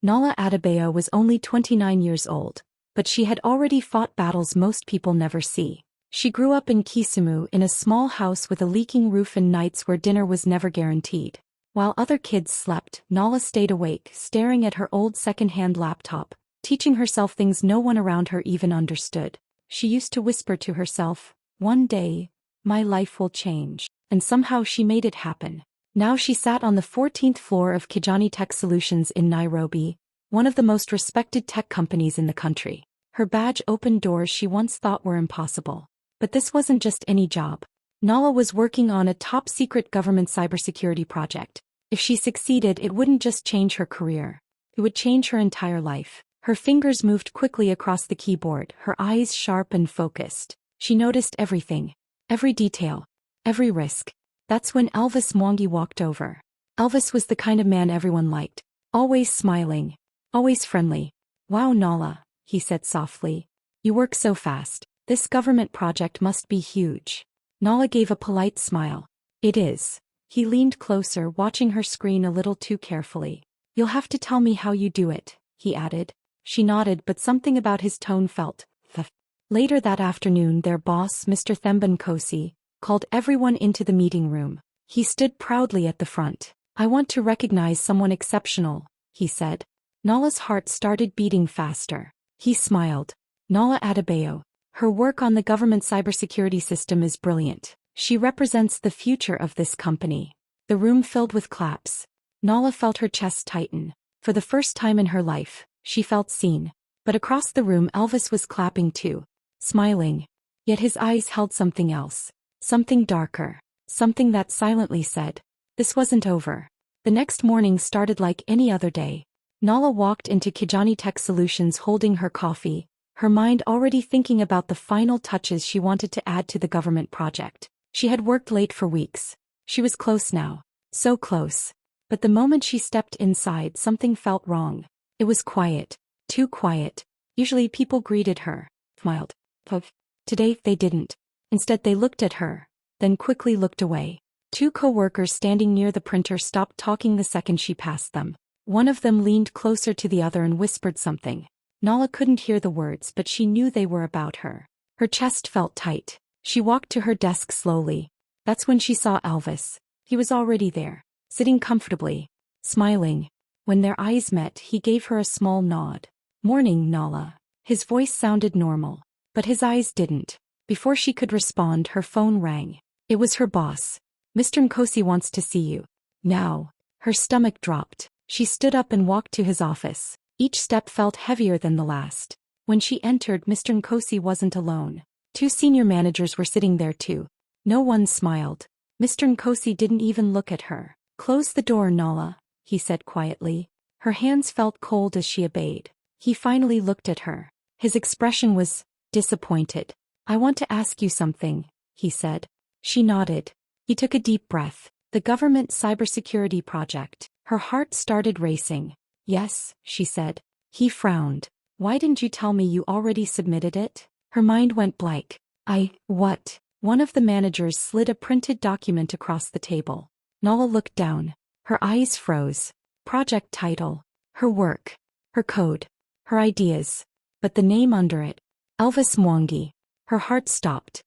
Nala Adebayo was only 29 years old, but she had already fought battles most people never see. She grew up in Kisumu in a small house with a leaking roof and nights where dinner was never guaranteed. While other kids slept, Nala stayed awake, staring at her old second-hand laptop, teaching herself things no one around her even understood. She used to whisper to herself, "One day, my life will change." And somehow she made it happen. Now she sat on the 14th floor of Kijani Tech Solutions in Nairobi, one of the most respected tech companies in the country. Her badge opened doors she once thought were impossible. But this wasn't just any job. Nala was working on a top-secret government cybersecurity project. If she succeeded, it wouldn't just change her career. It would change her entire life. Her fingers moved quickly across the keyboard, her eyes sharp and focused. She noticed everything. Every detail. Every risk. That's when Elvis Mwangi walked over. Elvis was the kind of man everyone liked. Always smiling. Always friendly. "Wow, Nala," he said softly. "You work so fast. This government project must be huge." Nala gave a polite smile. "It is." He leaned closer, watching her screen a little too carefully. "You'll have to tell me how you do it," he added. She nodded, but something about his tone felt th. Later that afternoon, their boss, Mr. Themba Nkosi, called everyone into the meeting room. He stood proudly at the front. "I want to recognize someone exceptional," he said. Nala's heart started beating faster. He smiled. "Nala Adebayo. Her work on the government cybersecurity system is brilliant. She represents the future of this company." The room filled with claps. Nala felt her chest tighten. For the first time in her life, she felt seen. But across the room, Elvis was clapping too, smiling. Yet his eyes held something else. Something darker. Something that silently said, this wasn't over. The next morning started like any other day. Nala walked into Kijani Tech Solutions holding her coffee, her mind already thinking about the final touches she wanted to add to the government project. She had worked late for weeks. She was close now. So close. But the moment she stepped inside, something felt wrong. It was quiet. Too quiet. Usually people greeted her, smiled. Today they didn't. Instead they looked at her, then quickly looked away. Two coworkers standing near the printer stopped talking the second she passed them. One of them leaned closer to the other and whispered something. Nala couldn't hear the words, but she knew they were about her. Her chest felt tight. She walked to her desk slowly. That's when she saw Elvis. He was already there, sitting comfortably, smiling. When their eyes met, he gave her a small nod. "Morning, Nala." His voice sounded normal, but his eyes didn't. Before she could respond, her phone rang. It was her boss. "Mr. Nkosi wants to see you." Now, her stomach dropped. She stood up and walked to his office. Each step felt heavier than the last. When she entered, Mr. Nkosi wasn't alone. Two senior managers were sitting there too. No one smiled. Mr. Nkosi didn't even look at her. "Close the door, Nala," he said quietly. Her hands felt cold as she obeyed. He finally looked at her. His expression was disappointed. "I want to ask you something," he said. She nodded. He took a deep breath. "The government cybersecurity project." Her heart started racing. "Yes," she said. He frowned. "Why didn't you tell me you already submitted it?" Her mind went blank. What? One of the managers slid a printed document across the table. Nala looked down. Her eyes froze. Project title. Her work. Her code. Her ideas. But the name under it. Elvis Mwangi. Her heart stopped.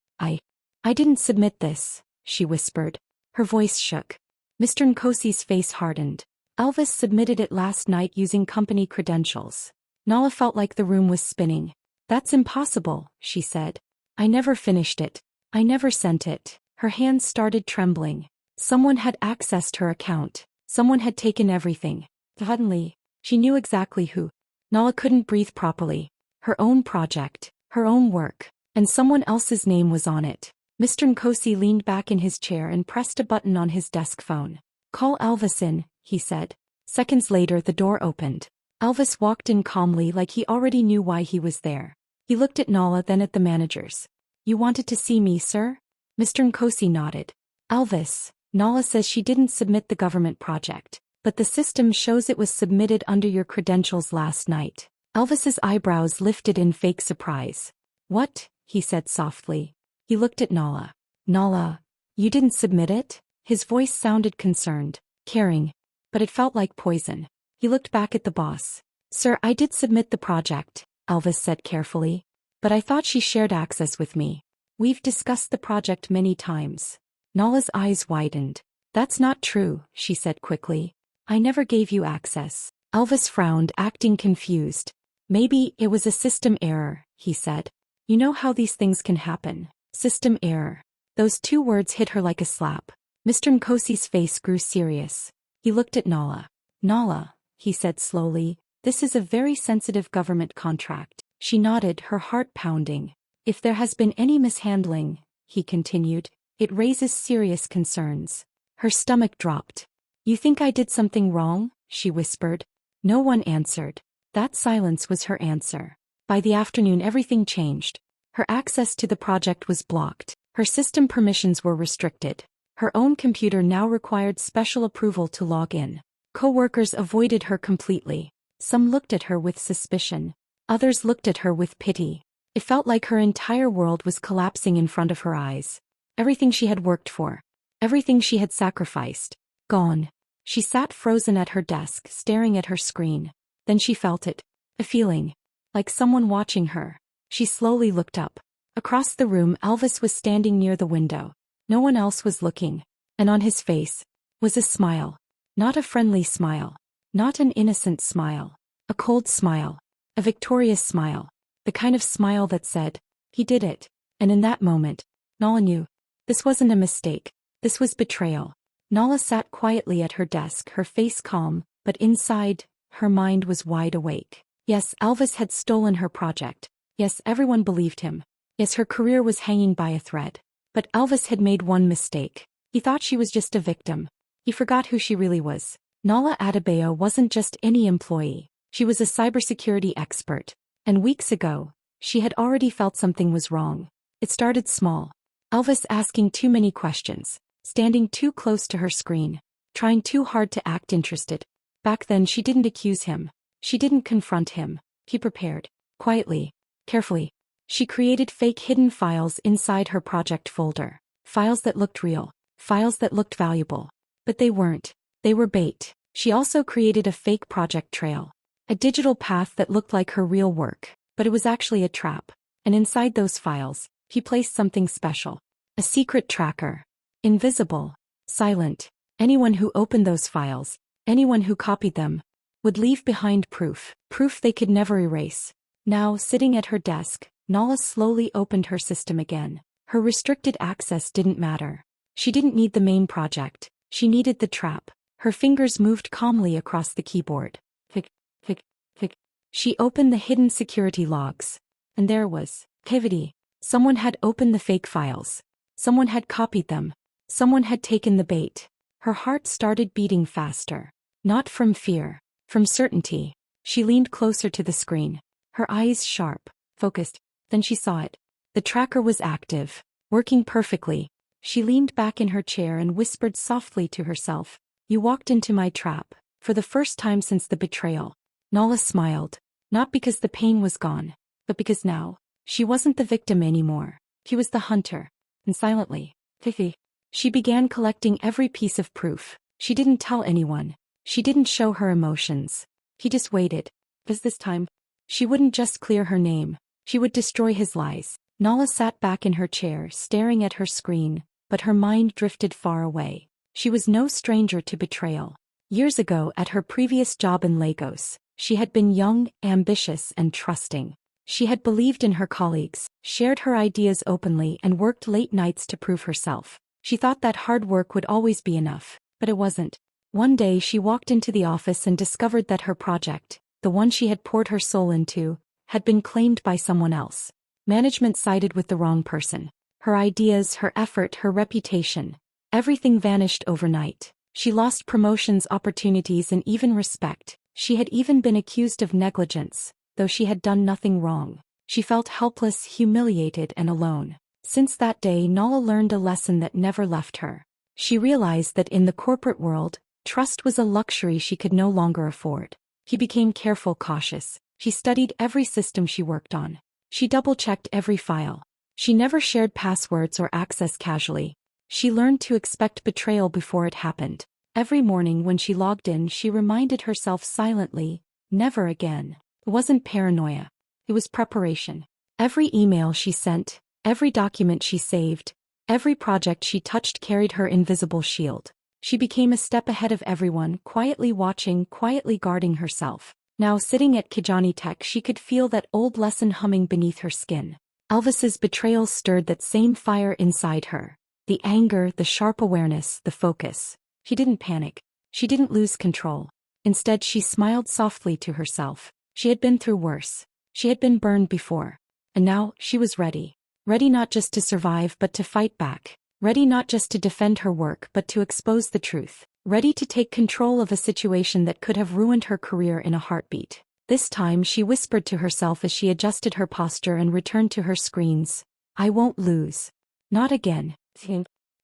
I didn't submit this," she whispered. Her voice shook. Mr. Nkosi's face hardened. "Elvis submitted it last night using company credentials." Nala felt like the room was spinning. "That's impossible," she said. "I never finished it. I never sent it." Her hands started trembling. Someone had accessed her account. Someone had taken everything. Suddenly, she knew exactly who. Nala couldn't breathe properly. Her own project. Her own work. And someone else's name was on it. Mr. Nkosi leaned back in his chair and pressed a button on his desk phone. "Call Elvis in," he said. Seconds later, the door opened. Elvis walked in calmly, like he already knew why he was there. He looked at Nala, then at the managers. "You wanted to see me, sir?" Mr. Nkosi nodded. "Elvis, Nala says she didn't submit the government project, but the system shows it was submitted under your credentials last night." Elvis's eyebrows lifted in fake surprise. "What?" he said softly. He looked at Nala. "Nala, you didn't submit it?" His voice sounded concerned, caring, but it felt like poison. He looked back at the boss. Sir, I did submit the project, Elvis said carefully. But I thought she shared access with me. We've discussed the project many times. Nala's eyes widened. That's not true, she said quickly. I never gave you access. Elvis frowned, acting confused. Maybe it was a system error, he said. You know how these things can happen. System error. Those two words hit her like a slap. Mr. Nkosi's face grew serious. He looked at Nala. Nala, he said slowly, this is a very sensitive government contract. She nodded, her heart pounding. If there has been any mishandling, he continued, it raises serious concerns. Her stomach dropped. You think I did something wrong? She whispered. No one answered. That silence was her answer. By the afternoon everything changed. Her access to the project was blocked. Her system permissions were restricted. Her own computer now required special approval to log in. Coworkers avoided her completely. Some looked at her with suspicion. Others looked at her with pity. It felt like her entire world was collapsing in front of her eyes. Everything she had worked for. Everything she had sacrificed. Gone. She sat frozen at her desk, staring at her screen. Then she felt it. A feeling. Like someone watching her. She slowly looked up. Across the room, Elvis was standing near the window. No one else was looking. And on his face was a smile. Not a friendly smile. Not an innocent smile. A cold smile. A victorious smile. The kind of smile that said, he did it. And in that moment, Nala knew. This wasn't a mistake. This was betrayal. Nala sat quietly at her desk, her face calm, but inside, her mind was wide awake. Yes, Elvis had stolen her project. Yes, everyone believed him. Yes, her career was hanging by a thread. But Elvis had made one mistake. He thought she was just a victim. He forgot who she really was. Nala Adebayo wasn't just any employee. She was a cybersecurity expert. And weeks ago, she had already felt something was wrong. It started small. Elvis asking too many questions. Standing too close to her screen. Trying too hard to act interested. Back then she didn't accuse him. She didn't confront him. He prepared. Quietly. Carefully. She created fake hidden files inside her project folder. Files that looked real. Files that looked valuable. But they weren't. They were bait. She also created a fake project trail. A digital path that looked like her real work. But it was actually a trap. And inside those files, he placed something special. A secret tracker. Invisible. Silent. Anyone who opened those files, anyone who copied them, would leave behind proof. Proof they could never erase. Now, sitting at her desk, Nala slowly opened her system again. Her restricted access didn't matter. She didn't need the main project. She needed the trap. Her fingers moved calmly across the keyboard. Click, click, click. She opened the hidden security logs. And there was activity. Someone had opened the fake files. Someone had copied them. Someone had taken the bait. Her heart started beating faster. Not from fear. From certainty. She leaned closer to the screen. Her eyes sharp, focused. Then she saw it. The tracker was active. Working perfectly. She leaned back in her chair and whispered softly to herself. You walked into my trap. For the first time since the betrayal. Nala smiled. Not because the pain was gone. But because now, she wasn't the victim anymore. He was the hunter. And silently, she began collecting every piece of proof. She didn't tell anyone. She didn't show her emotions. He just waited. Because this time, she wouldn't just clear her name. She would destroy his lies. Nala sat back in her chair, staring at her screen, but her mind drifted far away. She was no stranger to betrayal. Years ago, at her previous job in Lagos, she had been young, ambitious, and trusting. She had believed in her colleagues, shared her ideas openly, and worked late nights to prove herself. She thought that hard work would always be enough, but it wasn't. One day she walked into the office and discovered that her project, the one she had poured her soul into, had been claimed by someone else. Management sided with the wrong person. Her ideas, her effort, her reputation. Everything vanished overnight. She lost promotions, opportunities, and even respect. She had even been accused of negligence, though she had done nothing wrong. She felt helpless, humiliated, and alone. Since that day, Nala learned a lesson that never left her. She realized that in the corporate world, trust was a luxury she could no longer afford. She became careful, cautious. She studied every system she worked on. She double-checked every file. She never shared passwords or access casually. She learned to expect betrayal before it happened. Every morning when she logged in, she reminded herself silently, never again. It wasn't paranoia. It was preparation. Every email she sent, every document she saved, every project she touched carried her invisible shield. She became a step ahead of everyone, quietly watching, quietly guarding herself. Now sitting at Kijani Tech, she could feel that old lesson humming beneath her skin. Elvis's betrayal stirred that same fire inside her. The anger, the sharp awareness, the focus. She didn't panic. She didn't lose control. Instead, she smiled softly to herself. She had been through worse. She had been burned before. And now, she was ready. Ready not just to survive but to fight back. Ready not just to defend her work but to expose the truth. Ready to take control of a situation that could have ruined her career in a heartbeat. This time, she whispered to herself as she adjusted her posture and returned to her screens. I won't lose. Not again.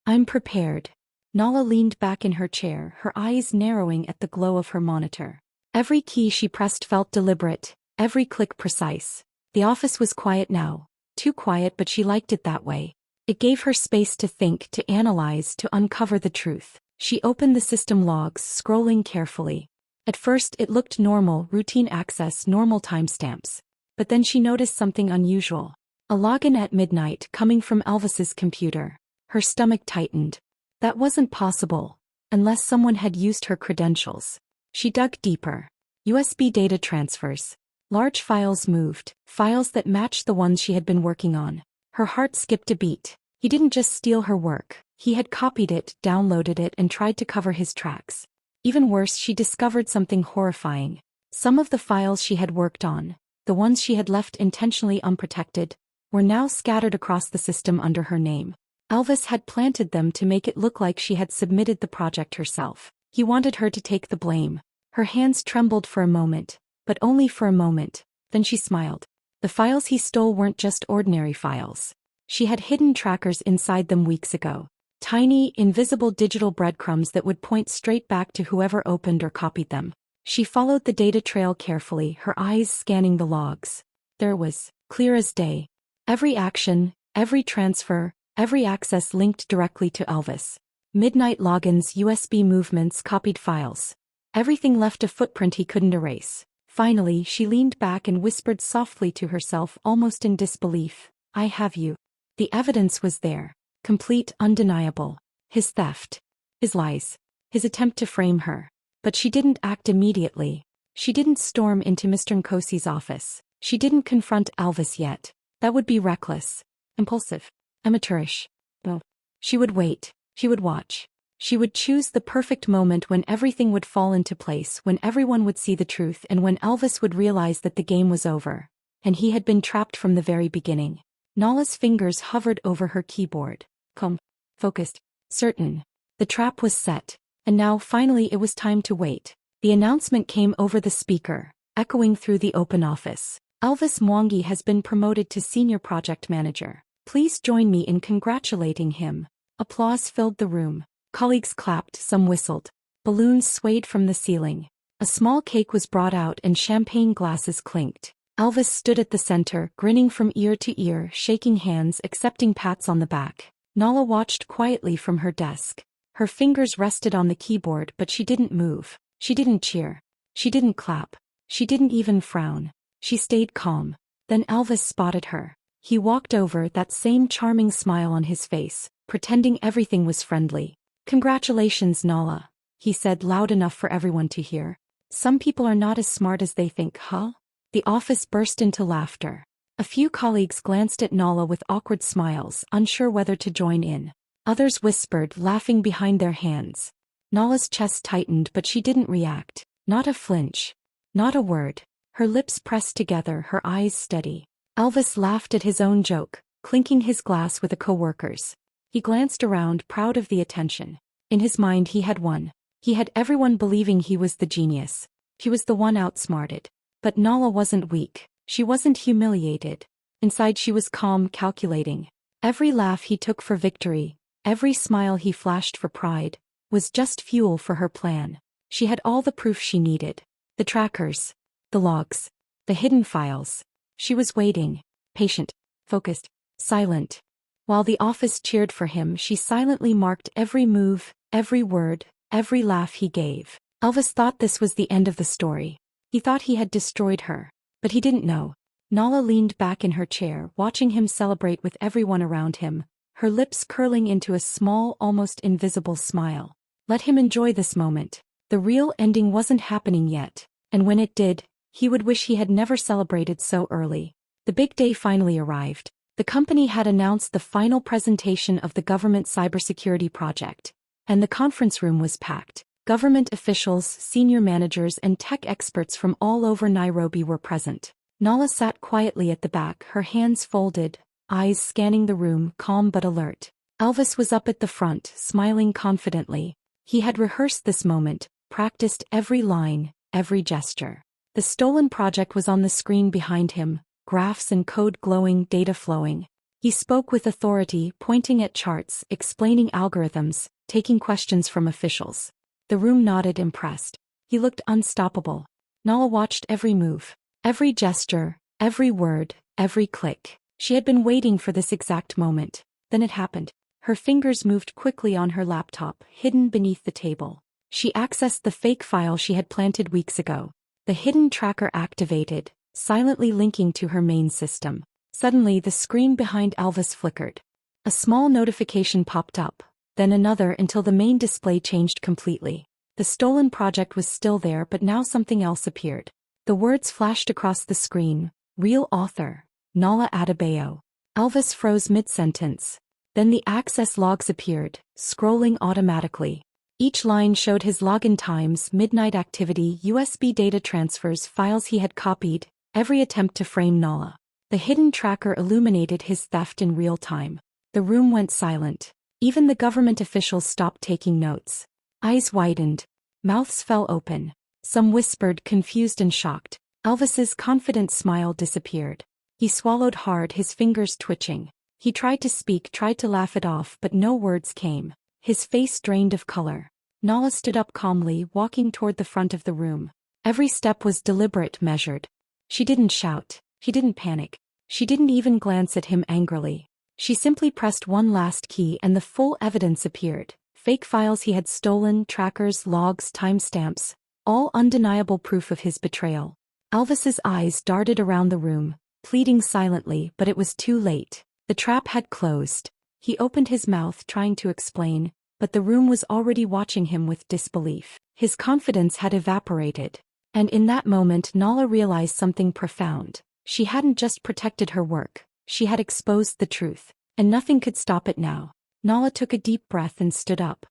I'm prepared. Nala leaned back in her chair, her eyes narrowing at the glow of her monitor. Every key she pressed felt deliberate, every click precise. The office was quiet now. Too quiet, but she liked it that way. It gave her space to think, to analyze, to uncover the truth. She opened the system logs, scrolling carefully. At first it looked normal, routine access, normal timestamps. But then she noticed something unusual. A login at midnight coming from Elvis's computer. Her stomach tightened. That wasn't possible, unless someone had used her credentials. She dug deeper. USB data transfers. Large files moved, files that matched the ones she had been working on. Her heart skipped a beat. He didn't just steal her work. He had copied it, downloaded it, and tried to cover his tracks. Even worse, she discovered something horrifying. Some of the files she had worked on, the ones she had left intentionally unprotected, were now scattered across the system under her name. Elvis had planted them to make it look like she had submitted the project herself. He wanted her to take the blame. Her hands trembled for a moment, but only for a moment. Then she smiled. The files he stole weren't just ordinary files. She had hidden trackers inside them weeks ago. Tiny, invisible digital breadcrumbs that would point straight back to whoever opened or copied them. She followed the data trail carefully, her eyes scanning the logs. There it was, clear as day. Every action, every transfer, every access linked directly to Elvis. Midnight logins, USB movements, copied files. Everything left a footprint he couldn't erase. Finally, she leaned back and whispered softly to herself, almost in disbelief, I have you. The evidence was there. Complete, undeniable. His theft. His lies. His attempt to frame her. But she didn't act immediately. She didn't storm into Mr. Nkosi's office. She didn't confront Elvis yet. That would be reckless. Impulsive. Amateurish. No. She would wait. She would watch. She would choose the perfect moment when everything would fall into place, when everyone would see the truth, and when Elvis would realize that the game was over. And he had been trapped from the very beginning. Nala's fingers hovered over her keyboard. Calm. Focused. Certain. The trap was set. And now, finally, it was time to wait. The announcement came over the speaker, echoing through the open office. Elvis Mwangi has been promoted to Senior Project Manager. Please join me in congratulating him. Applause filled the room. Colleagues clapped, some whistled. Balloons swayed from the ceiling. A small cake was brought out and champagne glasses clinked. Elvis stood at the center, grinning from ear to ear, shaking hands, accepting pats on the back. Nala watched quietly from her desk. Her fingers rested on the keyboard, but she didn't move. She didn't cheer. She didn't clap. She didn't even frown. She stayed calm. Then Elvis spotted her. He walked over, that same charming smile on his face, pretending everything was friendly. Congratulations, Nala, he said loud enough for everyone to hear. Some people are not as smart as they think, huh? The office burst into laughter. A few colleagues glanced at Nala with awkward smiles, unsure whether to join in. Others whispered, laughing behind their hands. Nala's chest tightened, but she didn't react. Not a flinch. Not a word. Her lips pressed together, her eyes steady. Elvis laughed at his own joke, clinking his glass with a coworker's. He glanced around, proud of the attention. In his mind he had won. He had everyone believing he was the genius. He was the one outsmarted. But Nala wasn't weak. She wasn't humiliated. Inside she was calm, calculating. Every laugh he took for victory, every smile he flashed for pride, was just fuel for her plan. She had all the proof she needed. The trackers. The logs. The hidden files. She was waiting. Patient. Focused. Silent. While the office cheered for him, she silently marked every move, every word, every laugh he gave. Elvis thought this was the end of the story. He thought he had destroyed her. But he didn't know. Nala leaned back in her chair, watching him celebrate with everyone around him, her lips curling into a small, almost invisible smile. Let him enjoy this moment. The real ending wasn't happening yet, and when it did, he would wish he had never celebrated so early. The big day finally arrived. The company had announced the final presentation of the government cybersecurity project, and the conference room was packed. Government officials, senior managers, and tech experts from all over Nairobi were present. Nala sat quietly at the back, her hands folded, eyes scanning the room, calm but alert. Elvis was up at the front, smiling confidently. He had rehearsed this moment, practiced every line, every gesture. The stolen project was on the screen behind him, graphs and code glowing, data flowing. He spoke with authority, pointing at charts, explaining algorithms, taking questions from officials. The room nodded, impressed. He looked unstoppable. Nala watched every move, every gesture, every word, every click. She had been waiting for this exact moment. Then it happened. Her fingers moved quickly on her laptop, hidden beneath the table. She accessed the fake file she had planted weeks ago. The hidden tracker activated, silently linking to her main system. Suddenly, the screen behind Elvis flickered. A small notification popped up, then another until the main display changed completely. The stolen project was still there, but now something else appeared. The words flashed across the screen: real author, Nala Adebayo. Elvis froze mid-sentence. Then the access logs appeared, scrolling automatically. Each line showed his login times, midnight activity, USB data transfers, files he had copied, every attempt to frame Nala. The hidden tracker illuminated his theft in real time. The room went silent. Even the government officials stopped taking notes. Eyes widened. Mouths fell open. Some whispered, confused and shocked. Elvis's confident smile disappeared. He swallowed hard, his fingers twitching. He tried to speak, tried to laugh it off, but no words came. His face drained of color. Nala stood up calmly, walking toward the front of the room. Every step was deliberate, measured. She didn't shout. She didn't panic. She didn't even glance at him angrily. She simply pressed one last key and the full evidence appeared. Fake files he had stolen, trackers, logs, timestamps, all undeniable proof of his betrayal. Elvis's eyes darted around the room, pleading silently, but it was too late. The trap had closed. He opened his mouth, trying to explain, but the room was already watching him with disbelief. His confidence had evaporated. And in that moment, Nala realized something profound. She hadn't just protected her work. She had exposed the truth. And nothing could stop it now. Nala took a deep breath and stood up,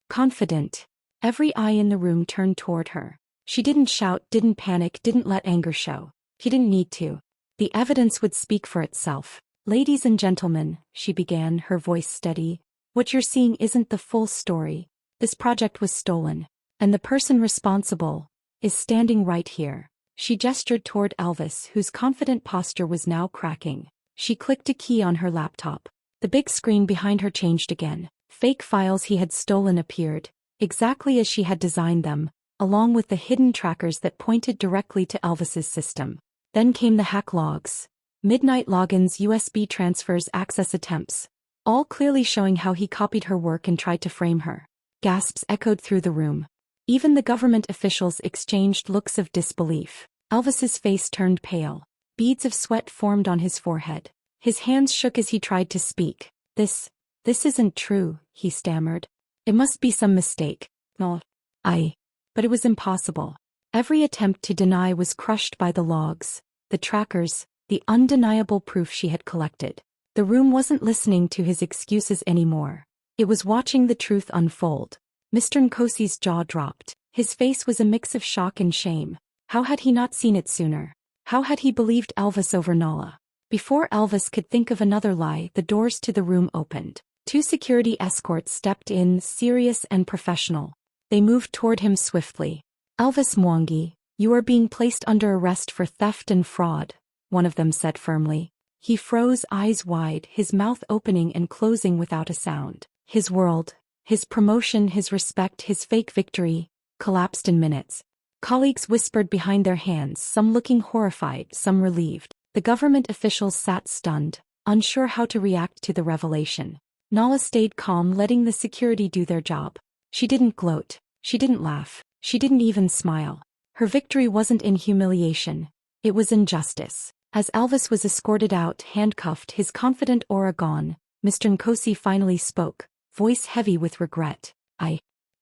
confident. Every eye in the room turned toward her. She didn't shout, didn't panic, didn't let anger show. She didn't need to. The evidence would speak for itself. Ladies and gentlemen, she began, her voice steady, what you're seeing isn't the full story. This project was stolen. And the person responsible is standing right here. She gestured toward Elvis, whose confident posture was now cracking. She clicked a key on her laptop. The big screen behind her changed again. Fake files he had stolen appeared, exactly as she had designed them, along with the hidden trackers that pointed directly to Elvis's system. Then came the hack logs. Midnight logins, USB transfers, access attempts, all clearly showing how he copied her work and tried to frame her. Gasps echoed through the room. Even the government officials exchanged looks of disbelief. Elvis's face turned pale. Beads of sweat formed on his forehead. His hands shook as he tried to speak. This isn't true, he stammered. It must be some mistake. No, but it was impossible. Every attempt to deny was crushed by the logs, the trackers, the undeniable proof she had collected. The room wasn't listening to his excuses anymore. It was watching the truth unfold. Mr. Nkosi's jaw dropped. His face was a mix of shock and shame. How had he not seen it sooner? How had he believed Elvis over Nala? Before Elvis could think of another lie, the doors to the room opened. 2 security escorts stepped in, serious and professional. They moved toward him swiftly. Elvis Mwangi, you are being placed under arrest for theft and fraud, one of them said firmly. He froze, eyes wide, his mouth opening and closing without a sound. His world, his promotion, his respect, his fake victory, collapsed in minutes. Colleagues whispered behind their hands, some looking horrified, some relieved. The government officials sat stunned, unsure how to react to the revelation. Nala stayed calm, letting the security do their job. She didn't gloat. She didn't laugh. She didn't even smile. Her victory wasn't in humiliation. It was in justice. As Elvis was escorted out, handcuffed, his confident aura gone, Mr. Nkosi finally spoke, voice heavy with regret.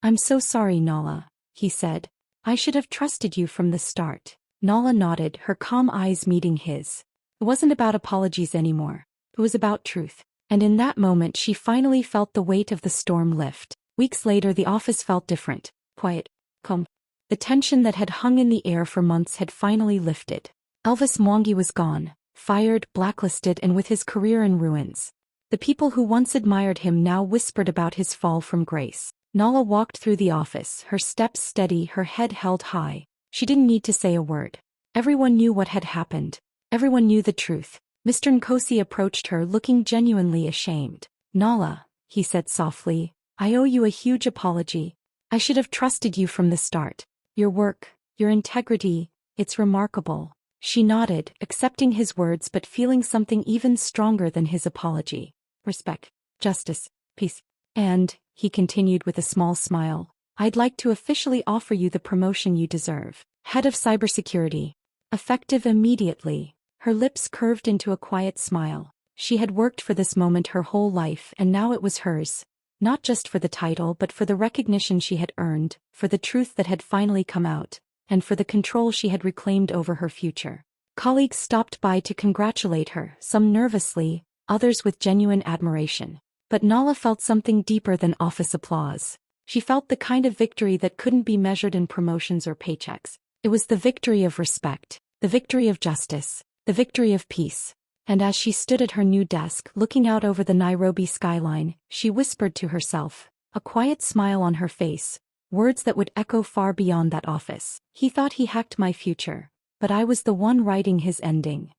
I'm so sorry, Nala, he said. I should have trusted you from the start. Nala nodded, her calm eyes meeting his. It wasn't about apologies anymore. It was about truth. And in that moment she finally felt the weight of the storm lift. Weeks later the office felt different. Quiet. Calm. The tension that had hung in the air for months had finally lifted. Elvis Mwangi was gone, fired, blacklisted, and with his career in ruins. The people who once admired him now whispered about his fall from grace. Nala walked through the office, her steps steady, her head held high. She didn't need to say a word. Everyone knew what had happened. Everyone knew the truth. Mr. Nkosi approached her, looking genuinely ashamed. Nala, he said softly, I owe you a huge apology. I should have trusted you from the start. Your work, your integrity, it's remarkable. She nodded, accepting his words but feeling something even stronger than his apology. Respect, justice, peace. And, he continued with a small smile, I'd like to officially offer you the promotion you deserve. Head of Cybersecurity. Effective immediately. Her lips curved into a quiet smile. She had worked for this moment her whole life and now it was hers. Not just for the title but for the recognition she had earned, for the truth that had finally come out, and for the control she had reclaimed over her future. Colleagues stopped by to congratulate her, some nervously, others with genuine admiration. But Nala felt something deeper than office applause. She felt the kind of victory that couldn't be measured in promotions or paychecks. It was the victory of respect, the victory of justice, the victory of peace. And as she stood at her new desk, looking out over the Nairobi skyline, she whispered to herself, a quiet smile on her face, words that would echo far beyond that office. He thought he hacked my future, but I was the one writing his ending.